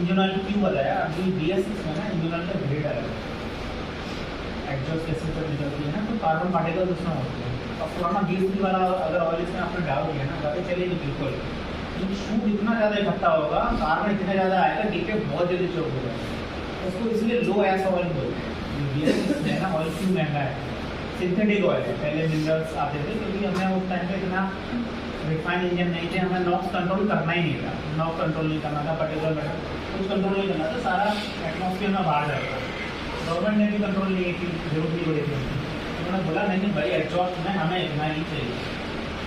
Engine oil क्यों बताया, अभी BS6 में ना इंजन ऑयल का ग्रेड अलग है, एग्जॉस्ट गैसेस जब निकलती है ना तो कार्बन पार्टिकल उसमें होते हैं। और पुराना BS3 वाला अगर ऑयल इसमें आपने डाल दिया ना गाड़ी चलेगी बिल्कुल, तो सूट इतना ज़्यादा इकट्ठा होगा, कार्बन इतना ज़्यादा आएगा, डीके बहुत जल्दी चौक हो जाएगा। उसको इसलिए लो एस ऑयल बोलते हैं। BS6 में ना ऑयल क्यों महंगा है, सिंथेटिक ऑयल है, पहले मिनरल्स आते थे क्योंकि हमें उस टाइम पे इतना रिफाइंड इंजन नहीं थे, हमें नॉक्स कंट्रोल करना ही नहीं था, नॉक कंट्रोल नहीं करना था, पर्टिकुलर मैटर कुछ कंट्रोल नहीं करना था, सारा एटमॉस्फेयर में बाहर जाएगा। गवर्नमेंट ने भी कंट्रोल नहीं की जरूरत नहीं पड़ी थी, उन्होंने बोला नहीं भाई एग्जॉस्ट में हमें इतना ही चाहिए,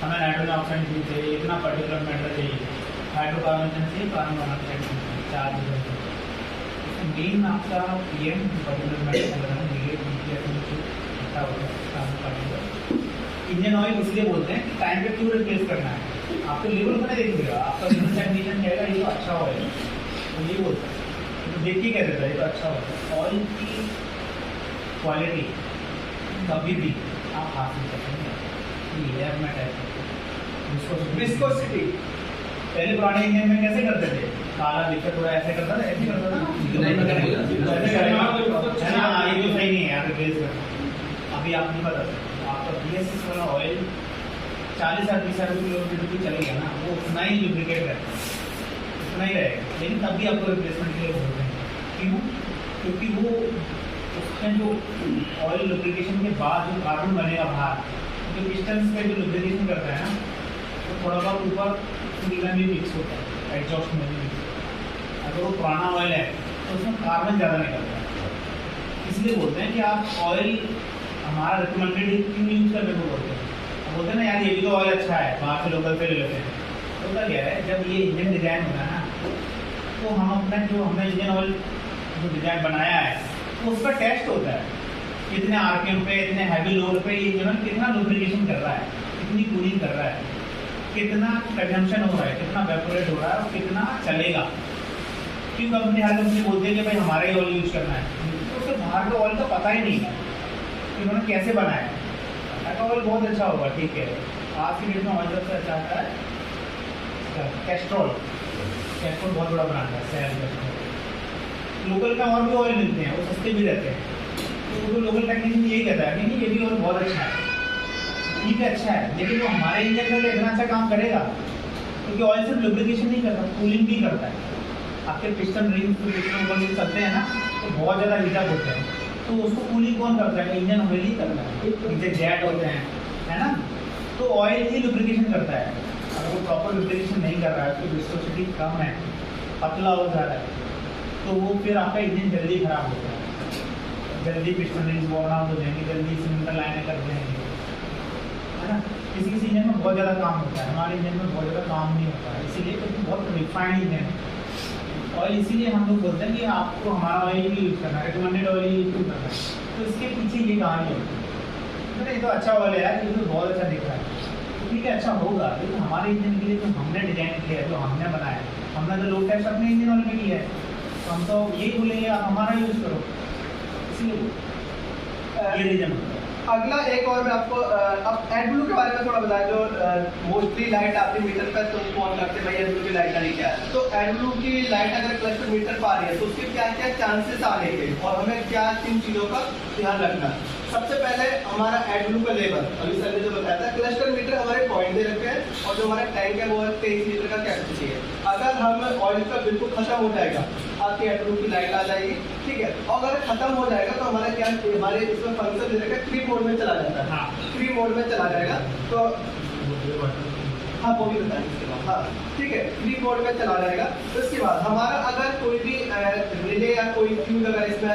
हमें नाइट्रोजन ऑक्साइड भी चाहिए, इतना पर्टिकुलर मैटर चाहिए, हाइड्रोकार्बन चाहिए, कार्बन मोनोऑक्साइड चाहिए, 4 चीज़ें। मेन आपका PM पर्टिकुलर मैटर अच्छा होता है कार्बन पार्टिकल। इंजन ऑयल इसलिए बोलते हैं कि टाइम पे क्यों रिप्लेस करना है, आपको लेवल पर नहीं देखेगा, आपका लेवल टेक्नीशियन कहेगा ये तो अच्छा ऑयल है, तो ये बोलता है, तो देख के कह देता है ये तो अच्छा होता है। ऑयल की क्वालिटी कभी भी आप हाथ नहीं कर एयर में टाइप विस्कोसिटी। पहले पुराने इंजन में कैसे करते थे, काला दिक्कत थोड़ा ऐसे करता था, ऐसे करता था, ये तो सही नहीं है यार रिप्लेस करना। अभी आप नहीं बता सकते, आपका BS6 वाला ऑयल 40-20 किलोमीटर भी चलेगा ना, वो उतना ही लुब्रिकेट रहता है, उतना ही रहेगा, लेकिन तब भी आपको रिप्लेसमेंट के लिए बोलते हैं। क्यों? क्योंकि वो उसमें जो ऑयल लुब्रिकेशन के बाद जो कार्बन बनेगा बाहर, जो पिस्टन्स पे जो लुब्रिकेशन करता है ना, तो थोड़ा बहुत ऊपर फ्यूल में भी मिक्स होता है, एग्जॉस्ट में भी मिक्स होता है। अगर वो पुराना ऑयल है तो उसमें कार्बन ज़्यादा निकलता है, इसलिए बोलते हैं कि आप ऑयल हमारा रिकमेंडेड क्यों यूज करने को बोलते हैं। बोलते हैं ना यार ये भी तो ऑयल अच्छा है, बाहर से लोकल से ले लेते हैं। तो होता क्या है, जब ये इंजन डिज़ाइन होता है ना, तो हम अपना जो हमने इंजन ऑयल जो डिज़ाइन बनाया है तो उसका टेस्ट होता है, कितने RPM पे, इतने हैवी लोड पे ये इंजन कितना लुब्रिकेशन कर रहा है, कितनी कूलिंग कर रहा है, कितना कंजम्पशन हो रहा है, कितना वेपोरेट हो रहा है और कितना चलेगा। क्यों कंपनी हर कंपनी बोलती है कि भाई हमारा ही ऑयल यूज करना है, तो उसके बाहर के ऑयल का पता ही नहीं है कि उन्होंने कैसे बनाया है। ऐसा ऑयल बहुत अच्छा होगा, ठीक है, आज की डेट में ऑयल सबसे अच्छा आता है कैस्ट्रॉल, कैस्ट्रॉल बहुत बड़ा ब्रांड है, सेल कैस्ट्रॉल। लोकल का और भी ऑयल मिलते हैं, वो सस्ते भी रहते हैं, तो लोकल टेक्नीशियन यही कहता है कि ये भी ऑयल बहुत अच्छा है, ठीक है अच्छा है, लेकिन वो हमारे इंजन में इतना अच्छा काम करेगा क्योंकि ऑयल सिर्फ लुब्रिकेशन नहीं करता, कूलिंग भी करता है। आपके पिस्टन रिंग पिस्टन ऊपर चलते हैं ना तो बहुत ज़्यादा हीट अप होते हैं, तो उसको कूलिंग कौन करता है, इंजन ऑयल ही करता है, नीचे जेट होते हैं, है ना, तो ऑयल ही लुब्रिकेशन करता है। अगर वो प्रॉपर लुब्रिकेशन नहीं कर रहा है, उसकी विस्कोसिटी कम है, पतला हो जा रहा है, तो वो फिर आपका इंजन जल्दी खराब होता है, जल्दी पिस्टन रिंग्स वॉर्न आउट हो जाएंगे, जल्दी सिलेंडर लाइनें कर देंगे, है ना। किसी किसी इंजन में बहुत ज़्यादा काम होता है, हमारे इंजन में बहुत ज़्यादा काम नहीं होता है, इसीलिए क्योंकि बहुत रिफाइंड इंजन है। और इसीलिए हम लोग बोलते हैं कि आपको हमारा ऑयल ही यूज़ करना है, रिकमेंडेड ऑयल ही यूज़ करना है। तो इसके पीछे ये कहानी होती है, ये तो अच्छा ऑयल है यार, ये तो बहुत अच्छा दिख रहा है, तो ठीक है अच्छा होगा, लेकिन हमारे इंजन के लिए जो हमने डिजाइन किया है, जो हमने बनाया है, हमने तो लोड टेस्ट अपने इंजन ऑयल में किया है, तो हम तो यही बोलेंगे आप हमारा यूज़ करो, इसलिए ये रीजन होता है। अगला एक और मैं आपको अब एडब्लू के बारे में थोड़ा बताएं, जो मोस्टली लाइट आपके मीटर पर तुम फोन करते हैं भाई एडब्लू की लाइट आनी क्या है, तो एडब्लू की लाइट अगर क्लस्टर मीटर पर आ रही है तो उसके क्या क्या चांसेस आने के और हमें क्या 3 चीज़ों का ध्यान रखना है। सबसे पहले हमारा एडब्लू का लेवल, अभी सर ने जो बताया था, क्लस्टर मीटर हमारे पॉइंट दे रखे हैं और जो हमारा टैंक है वो 23 लीटर का कैपेसिटी है। अगर हम ऑयल का बिल्कुल खत्म हो जाएगा आपकी एडब्लू की लाइट आ जाएगी, ठीक है, और अगर खत्म हो जाएगा तो हमारा क्या हमारे इसमें फंक्शन दे रखा है, फ्री मोड में चला जाता है। हाँ, फ्री मोड में चला जाएगा, तो हाँ वो भी बताएंगे इसके बाद। हाँ ठीक है, फ्री मोड में चला जाएगा। उसके बाद हमारा अगर कोई भी रिले या कोई फ्यूज अगर इसमें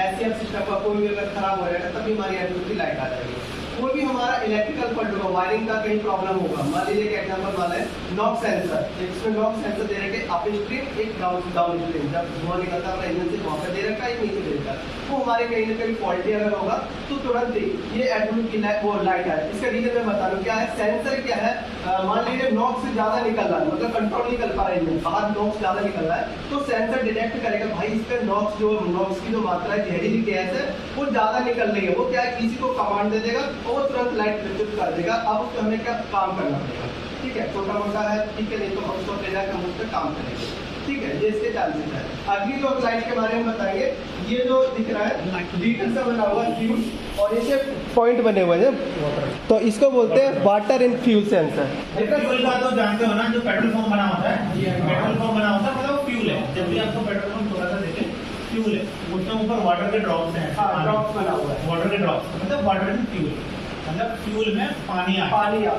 SCM सिस्टम का कोई भी अगर खराब हो जाएगा तभी हमारी एडब्लू की लाइट आ जाएगी। कोई भी हमारा इलेक्ट्रिकल फॉल्ट होगा, वायरिंग का कहीं प्रॉब्लम होगा, मान लीजिए एक एग्जांपल मान लें नॉक सेंसर, इसमें नॉक सेंसर दे रखे अप स्ट्रीम एक डाउन स्ट्रीम, जब धुआं निकलता है इंजन से वहाँ पर दे रखा है, एक नीचे दे रखा है, तो हमारे कहीं ना कहीं फॉल्टी अगर होगा तो तुरंत ही ये एडब्लू की वो लाइट है। इसका रीजन मैं बता दूं क्या है, सेंसर क्या है, मान लीजिए नॉक्स से ज्यादा निकल रहा है, मतलब कंट्रोल नहीं कर पा रहे हैं, बाहर नॉक्स ज्यादा निकल रहा है, तो सेंसर डिटेक्ट करेगा भाई इस पे नॉक्स की जो मात्रा है, जहरीली गैस है वो ज्यादा निकल रही है, वो क्या है किसी को कमांड दे देगा और वो तुरंत लाइट विद्युत कर देगा। अब उसको हमें क्या काम करना पड़ेगा, ठीक है, छोटा मोटा है ठीक है, नहीं तो हम उसको ले जाकर हम उस पर काम करेंगे। ठीक है, ये इसके चार्जेस है। अगली जो लाइट के बारे में बताएंगे, ये जो दिख रहा है लीटर से बना हुआ फ्यूल और इसे पॉइंट बने हुए हैं, तो इसको बोलते हैं water in fuel sensor. Fuel का तो जानते हो ना, जो पेट्रोल पंप बना होता है, पेट्रोल पंप बना होता है मतलब फ्यूल है। जब भी आपको पेट्रोल पंप थोड़ा सा देखे फ्यूल है, उसमें ऊपर वाटर के ड्रॉप्स हैं। ड्रॉप्स बना हुआ है, वाटर के ड्रॉप्स मतलब वाटर इन फ्यूल, मतलब फ्यूल में पानी आ गया।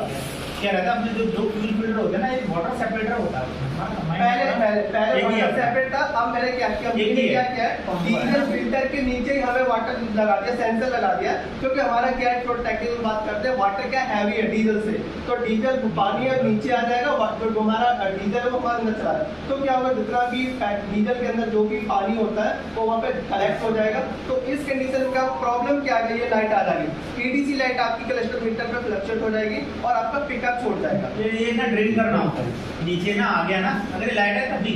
क्या रहता है अपने जो फ्यूल फिल्टर होता है ना, एक वाटर सेपरेटर होता है। पहले वाटर सेपरेट था, अब मैंने क्या किया, डीजल फिल्टर के नीचे ही हमें वाटर लगा दिया, सेंसर लगा दिया, क्योंकि हमारा क्या है, थोड़ा टेक्निकल बात करते हैं, वाटर क्या हैवी है डीजल से, तो डीजल पानी है नीचे आ जाएगा, जो हमारा डीजल है वो हमारा अंदर चला जाएगा, तो क्या होगा, जितना भी डीजल के अंदर जो भी पानी होता है वो वहाँ पे कलेक्ट हो जाएगा। तो इस कंडीशन में क्या प्रॉब्लम क्या है, ये लाइट आ जाएगी, ईडीसी लाइट आपकी क्लस्टर मीटर पे फ्लक्चुएट हो जाएगी और आपका पिकअप छोड़ जाएगा। ये ना ड्रिल करना होता है, नीचे ना आ गया ना, अगर लाइट है तभी,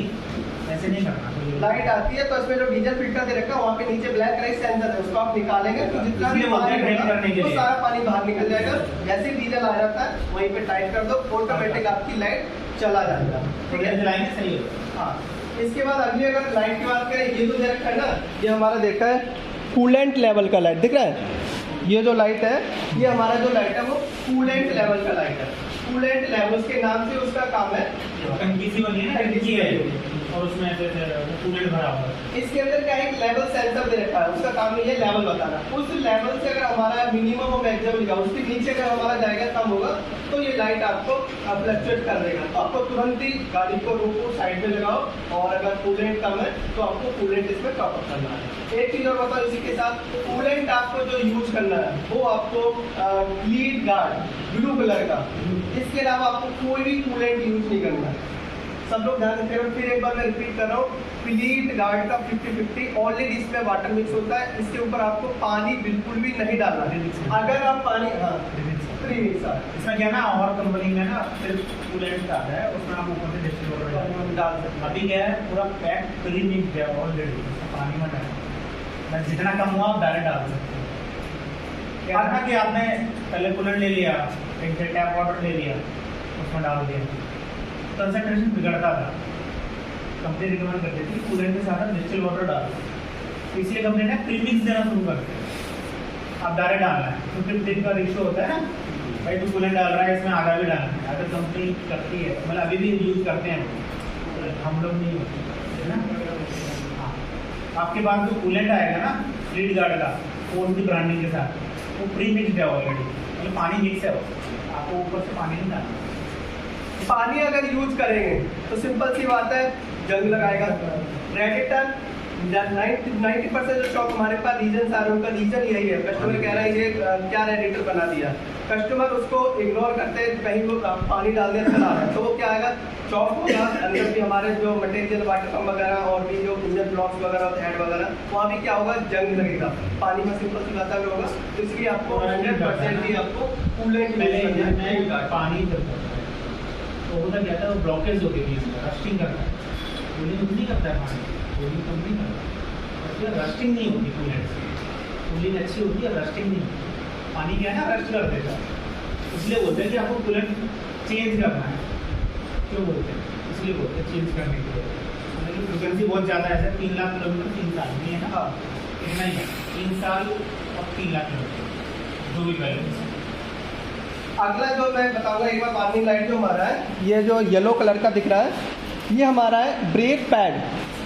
ऐसे नहीं करना। लाइट आती है तो इसमें जो डीजल फिल्टर दे रखा है वहाँ पे नीचे ब्लैक कलर सेंसर है, उसको आप निकालेंगे तो जितना भी पानी होगा वो सारा पानी बाहर निकल जाएगा। जैसे ही डीजल आ जाता है वहीं पे टाइट कर दो, ऑटोमेटिक आपकी लाइट चला जाएगा। ठीक है, जलाएंगे सही होगा। हाँ, इसके बाद अगली अगर लाइट की बात करें, ये जो दे रखा है ना, ये हमारा देखा है कूलेंट लेवल का लाइट दिख रहा है। ये जो लाइट है, ये हमारा जो लाइट है वो कूलेंट लेवल का लाइट है। कूलेंट लेवल के नाम से उसका काम है, टंकी सी बनी है ना, टंकी है और उसमें कूलेंट भरा हुआ है। इसके अंदर क्या है, एक लेवल सेंसर दे रखा है, उसका काम है ये लेवल बताना। उस लेवल से अगर हमारा मिनिमम और मैक्सिमम लिखा, उसके नीचे अगर हमारा जाएगा कम होगा तो ये लाइट आपको फ्लक्चुएट कर देगा। तो आपको तुरंत ही गाड़ी को रोको, साइड में लगाओ, और अगर कूलेंट कम है तो आपको कूलेंट इसमें टॉप अप करना है। एक चीज और बताओ इसी के साथ, कूलेंट आपको जो यूज करना है वो आपको फ्लीट गार्ड ब्लू कलर का, इसके अलावा आपको कोई भी कूलेंट यूज नहीं करना है। सब लोग ध्यान रखें, फिर एक बार मैं रिपीट कर रहा हूँ, फ्लीट गार्ड का 50-50 ऑलरेडी इसमें वाटर मिक्स होता है, इसके ऊपर आपको पानी बिल्कुल भी नहीं डालना है। अगर आप पानी, हाँ प्रीमिक्स इसमें क्या ना, और कंपनी में ना सिर्फ कूलेंट आता है, उसमें आप ऊपर से डिस्टिल वाटर डाल सकते हैं। अभी क्या है, पूरा पैक प्रीमिक्स है ऑलरेडी, पानी में डाल, जितना कम हुआ आप डायरेक्ट डाल सकते हैं। क्या था कि आपने पहले कूलेंट ले लिया, एक टैप वाटर ले लिया, उसमें डाल दिया, कंसंट्रेशन बिगड़ता था। कंपनी रिकमेंड करती थी कूलेंट के साथ डिस्टिल वाटर डालो, इसलिए कंपनी ने प्रीमिक्स देना शुरू कर दिया। आप डायरेक्ट डालना है, 50-50 का रेशियो होता है ना, भाई तू कूलेंट डाल रहा है, इसमें आधा भी डालना है। अगर कंपनी करती है, मतलब अभी भी यूज करते हैं, हम लोग नहीं होते है ना। हाँ, आपके पास जो कूलेंट आएगा ना फ्लीट गार्ड का, कौन सी ब्रांडिंग के साथ, वो प्रीमिक्स है ऑलरेडी, मतलब पानी मिक्स है, आपको ऊपर से पानी नहीं डालना। पानी अगर यूज करेंगे तो सिंपल सी बात है, जंग लगाएगा। रेडिएटर 90% जो शॉप हमारे पास रीजन आ रहे हैं, उनका रीजन यही है, कस्टमर कह रहा है ये क्या रेडिएटर बना दिया, कस्टमर उसको इग्नोर करते हैं, कहीं वो पानी डाल दिया चला रहा है, तो वो क्या आएगा, चौक होगा। अंदर भी हमारे जो मटेरियल वाटर पंप वगैरह और भी जो इंजन ब्लॉक्स वगैरह हेड वगैरह, वहाँ भी क्या होगा, जंग लगेगा, पानी में सिंपल सी बात अगर होगा, तो इसलिए आपको 100% ही आपको कूलेंट पानी तो होता क्या था, वो ब्लॉकेज हो गई, रस्टिंग करता है, कूलिंग नहीं करता है पानी, कूलिंग कम नहीं करता, रस्टिंग नहीं होती कूलेंट से, कूलिंग अच्छी होती है, रस्टिंग नहीं होती। पानी क्या है ना, रस्ट कर देता है, इसलिए बोलते हैं कि आपको कूलेंट चेंज करना है। क्यों बोलते हैं, इसलिए बोलते हैं चेंज करने के लिए, मतलब फ्रिक्वेंसी बहुत ज़्यादा है, 3 लाख किलोमीटर 3 साल नहीं है ना, इतना ही है, 3 साल और 3 लाख किलोमीटर जो भी बैलेंस। अगला जो मैं बताऊंगा एक बार, वार्निंग लाइट जो हमारा है, ये जो येलो कलर का दिख रहा है, ये हमारा है ब्रेक पैड।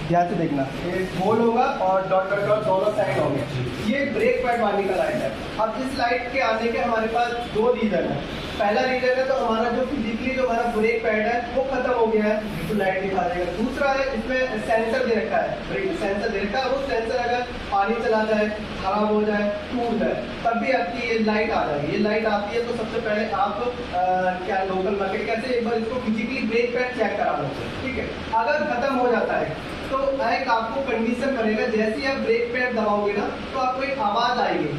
ध्यान से देखना, ये गोल होगा और डॉट डॉट डॉट दोनों साइड होंगे, ये ब्रेक पैड वार्निंग का लाइट है। अब इस लाइट के आने के हमारे पास 2 रीजन है। पहला रीजन है तो हमारा जो फिजिकली जो हमारा ब्रेक पैड है वो खत्म हो गया है, तो लाइट दिखा देगा। दूसरा है, इसमें सेंसर दे रखा है, ब्रेक सेंसर दे रखा है, वो सेंसर अगर पानी चला जाए, खराब हो जाए, टूट जाए, तब भी आपकी ये लाइट आ जाएगी। ये लाइट आती है तो सबसे पहले आप क्या लोकल मार्केट कैसे एक बार इसको फिजिकली ब्रेक पैड चेक करा लो, ठीक है। अगर खत्म हो जाता है तो एक आपको कंडीशन बनेगा, जैसे ही आप ब्रेक पैड दबाओगे ना तो आपको एक आवाज आएगी,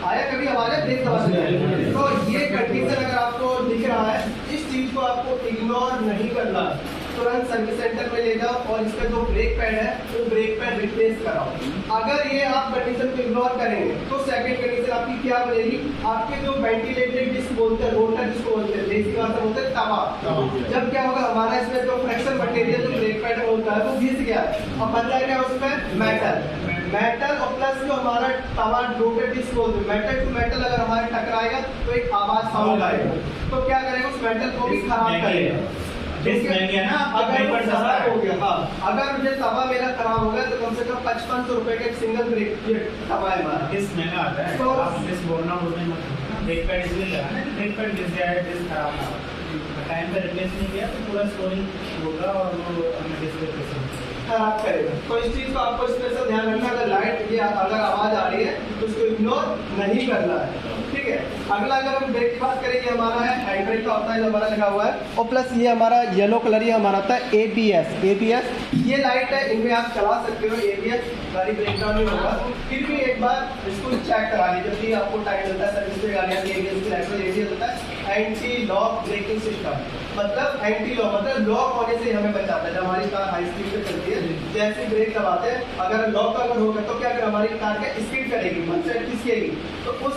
आया कभी आवाज है ब्रेक दबाने, तो ये कंडीशन अगर आपको दिख रहा है, इस चीज को आपको इग्नोर नहीं करना। तुरंत सर्विस सेंटर में ले जाओ और इसका जो ब्रेक पैड है वो ब्रेक पैड रिप्लेस कराओ। अगर ये आप कंडीशन को इग्नोर करेंगे तो सेकंड कंडीशन आपकी क्या बनेगी, आपके जो वेंटिलेटेड डिस्क बोलते हैं, रोटर जिसको बोलते हैं, देसी भाषा बोलते हैं तवा, जब क्या होगा हमारा इसमें जो फ्रैक्चर मटेरियल जो ब्रेक पैड में होता है वो घिस गया, अब बचा क्या उसमें मेटल और प्लस जो हमारा तवा रोटर डिस्क बोलते हैं, मेटल टू मेटल अगर हमारे टकराएगा तो एक आवाज साउंड आएगा, तो क्या करेगा उस मेटल को भी खराब करेगा। खराब हो गया, हाँ, अगर मुझे तवा मेरा खराब हो गया तो कम से कम 5500 रुपए का एक सिंगल ब्रेक तवा है हमारा। डिस्क महंगा आता है, तो आप डिस्क बोलना बोलते हैं, ब्रेक पैड इसलिए लगाना है, ब्रेक पैड घिस गया है, डिस्क खराब ना हो, टाइम पे रिप्लेस नहीं किया तो पूरा स्टोरिंग होगा और वो डिस्क रिप्लेस खराब करेगा। तो इस चीज को आपको स्पेशल ध्यान रखना, अगर लाइट ये अगर आवाज आ रही है तो उसको इग्नोर नहीं करना है, ठीक है। अगला अगर हम ब्रेक की बात करें, ये हमारा है हाइड्रेट का होता है जो हमारा लगा हुआ है, और प्लस ये हमारा येलो कलर ये हमारा आता है ABS ये लाइट है, इनमें आप चला सकते हो ABS, गाड़ी ब्रेक डाउन नहीं होगा। फिर भी एक बार इसको चेक करा लीजिए, जब भी आपको टाइम मिलता है सर्विस पे गाड़ियाँ की ABS की लाइट में ABS होता है एंटी लॉक ब्रेकिंग सिस्टम, मतलब एंटी लॉक मतलब लॉक होने से हमें बचाता है। जब हमारी कार हाई स्पीड पे चलती है, जैसे ब्रेक दबाते हैं अगर लॉक अगर होगा तो क्या करें, हमारी कार क्या स्पीड करेगी, मन से खिसकेगी, तो उस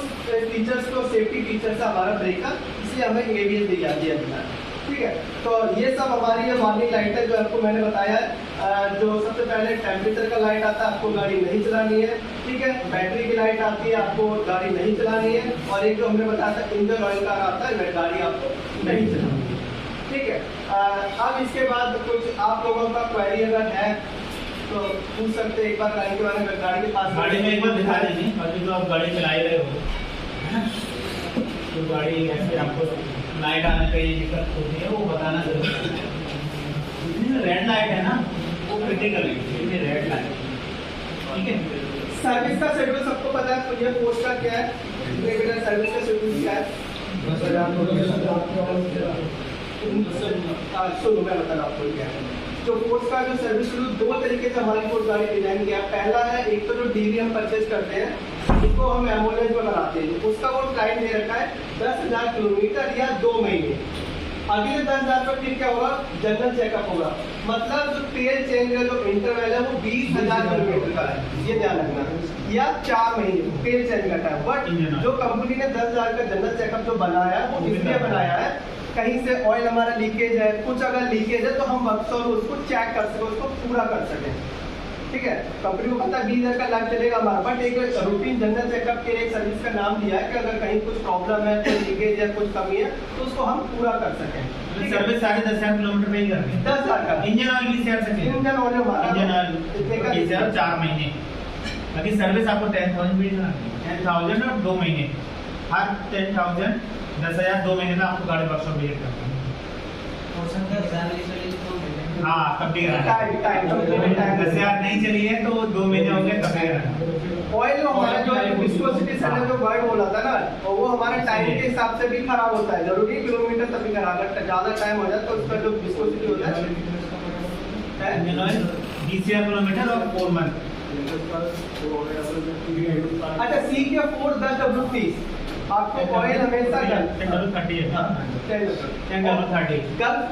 फीचर्स को सेफ्टी फीचर्स है हमारा ब्रेक का, इसलिए हमें ABS दी जाती है, ठीक है। तो ये सब हमारी ये वार्निंग लाइट है जो आपको मैंने बताया है। जो सबसे पहले टेम्परेचर का लाइट आता है, आपको गाड़ी नहीं चलानी है, ठीक है। बैटरी की लाइट आती है, आपको गाड़ी नहीं चलानी है, और एक जो हमने बताया था इंजन ऑयल का आता है, वह गाड़ी आपको नहीं चलानी है, ठीक है। अब इसके बाद कुछ आप लोगों का क्वेरी अगर है तो पूछ सकते हैं, एक बार गाड़ी के बारे में, गाड़ी के पास गाड़ी में एक बार दिखा दीजिए, अभी तो आप गाड़ी चला ही रहे हो, तो गाड़ी ऐसे आपको लाइट आने का ये दिक्कत होती है वो बताना जरूरी है। रेड लाइट है ना वो क्रिटिकल है, रेड लाइट, ठीक है। सर्विस का शेड्यूल सबको पता है, तो ये पोस्ट का क्या है, सर्विस का शेड्यूल क्या है, सुनो मैं बताना आपको क्या है। जो कोर्स का जो सर्विस शेड्यूल दो तरीके से हमारी कोर्स गाड़ी डिजाइन किया है। पहला है, एक तो जो डीवी हम परचेज करते हैं उसको हम एम्बुलेंस में बनाते हैं, उसका वो टाइम दे रखा है 10,000 किलोमीटर या 2 महीने। अगले 10,000 पर फिर क्या होगा, जनरल चेकअप होगा, मतलब जो तेल चेंज का जो इंटरवल है वो 20,000 किलोमीटर का है, ये ध्यान रखना, या 4 महीने तेल चेंज का टाइम। बट जो कंपनी ने 10,000 का जनरल चेकअप जो बनाया है वो इसलिए बनाया है, कहीं से ऑयल हमारा लीकेज है, कुछ अगर लीकेज है तो हम वर्कशॉप उसको चेक कर सकें, उसको पूरा कर सकें, ठीक है। कंपनी को पता है 20,000 का लाख चलेगा हमारा, बट एक रूटीन जनरल चेकअप के एक सर्विस का नाम दिया है कि अगर कहीं कुछ प्रॉब्लम है, कोई लीकेज है, कुछ कमी है तो उसको हम पूरा कर सकें। सर्विस 10,500 किलोमीटर पे ही करनी है, 10,000 का इंजन ऑयल भी शेयर सकते हैं, इंजन ऑयल हमारा इंजन ऑयल 4 महीने, बाकी सर्विस आपको 10,000 भी करानी है, 10,000 और 2 महीने, हर 10,000 10,000 2 महीने में आपको गाड़ी वर्कशॉप विजिट करनी है। हाँ तब भी टाइम 10,000 नहीं चली है तो 2 महीने हो गए तब भी कराना। ऑयल हमारा जो विस्कोसिटी से जो वर्ड बोला था ना, और वो हमारे टाइम के हिसाब से भी खराब होता है, जरूरी किलोमीटर तभी खराब लगता है, ज्यादा टाइम हो जाए तो उसका जो विस्कोसिटी होता है 20,000 किलोमीटर और 4 मंथ। अच्छा सी के 4 10W30 आपको ऑयल हमेशा गल्फ का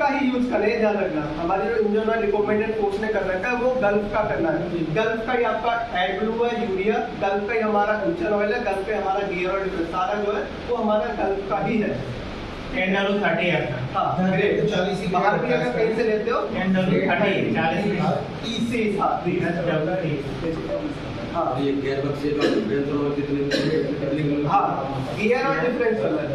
ही यूज करें, ध्यान रखना। हमारे जो इंजन ऑयल रिकमेंडेड कोर्स ने कर रखा है वो गल्फ का करना है, गल्फ का ही आपका एडब्लू है, यूरिया गल्फ का ही हमारा इंजन ऑयल है, गल्फ का हमारा गियर ऑयल, सारा जो है वो हमारा गल्फ का ही है। 10W30 है, हाँ ग्रेट, 40 बाहर भी अगर कहीं से लेते हो 10W30 40 हाँ ये गियर बक्स ये डिफरेंशियल कितने हाँ गियर और डिफरेंशियल है।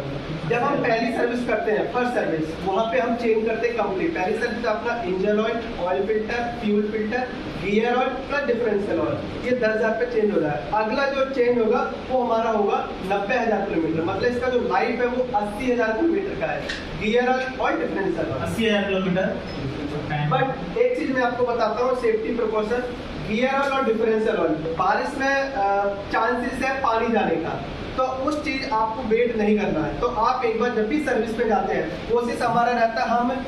जब हम पहली सर्विस करते हैं फर्स्ट सर्विस, वहाँ पे हम चेंज करते हैं कंप्लीट। पहली सर्विस अपना engine oil, oil filter, fuel filter, gear oil plus differential oil, ये 10,000 पे चेंज हो रहा है। अगला जो चेंज होगा वो हमारा होगा 90,000 किलोमीटर, मतलब इसका जो लाइफ है वो 80,000 किलोमीटर का है, गियर ऑयल और डिफरेंशियल ऑयल 80,000 किलोमीटर। बट एक चीज मैं आपको बताता हूँ, सेफ्टी प्रिकॉशन, गियर ऑयल और डिफरेंशियल ऑयल, बारिश में चांसेस है पानी जाने का, तो उस चीज आपको वेट नहीं करना है। तो आप एक बार जब भी सर्विस पे जाते हैं कोशिश हमारा रहता है हम